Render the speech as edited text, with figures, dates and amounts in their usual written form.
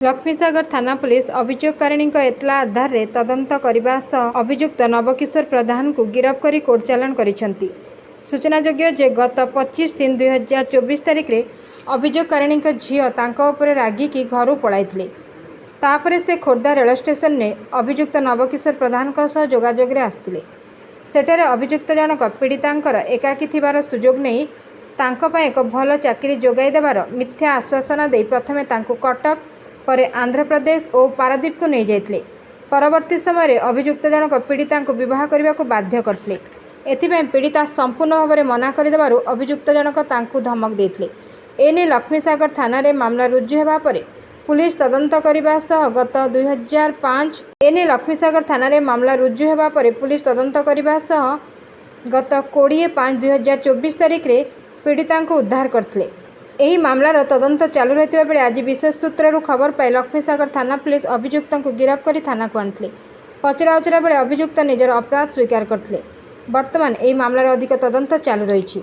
लक्ष्मीसागर थाना पुलिस अभियोगकारिणी एतला आधार रे तदंत करने सह अभियुक्त नवकिशोर प्रधान को गिरफ्त कर कोर्ट चालाण करिसेंती। सूचनायोग्य जे गत 25/3/2024 तारिख रे अभियोगकारिणी झील तांको उपरे रागिकी घर पलाइथिले। तापरे से खोर्धा रेल स्टेशन ने अभियुक्त नवकिशोर प्रधान सह जोगाजोग रे आसथिले। सेठारे अभियुक्त जनक पीड़ितांकर एकाकी थिबार सुजोग नहीं तांको पय एक भल चाकरी जोगाई देबार मिथ्या आश्वासन दे प्रथमे तांको कटक पर आंध्र प्रदेश और पारादीप को नहीं जाइथिले। परवर्ती समय अभियुक्त जनक पीड़िता को विवाह करने को बाध्य करथिले। एथिपाई पीड़िता संपूर्ण भाव में मना करदेबारु अभियुक्त जनक तांको धमक देथिले। एने लक्ष्मीसागर थाना रे मामला रुजु हेबा परे पुलिस तदंत करने सह गत 2005 एने लक्ष्मीसागर थाना रे मामला रुजु हेबा परे पुलिस तदंत करने सह गत 20/5/2024 तारिख रे पीड़िता को उद्धार करथिले। एही मामलार तदंत चालू रहतिबा बेले आज विशेष सूत्ररु खबर पाई लक्ष्मीसागर थाना पुलिस अभियुक्त को गिरफ्त कर थाना को आनिथिले। पचरा उचरा बेले अभियुक्त निजर अपराध स्वीकार करथिले। वर्तमान एही मामलार अधिक तदंत चालू रहिछि।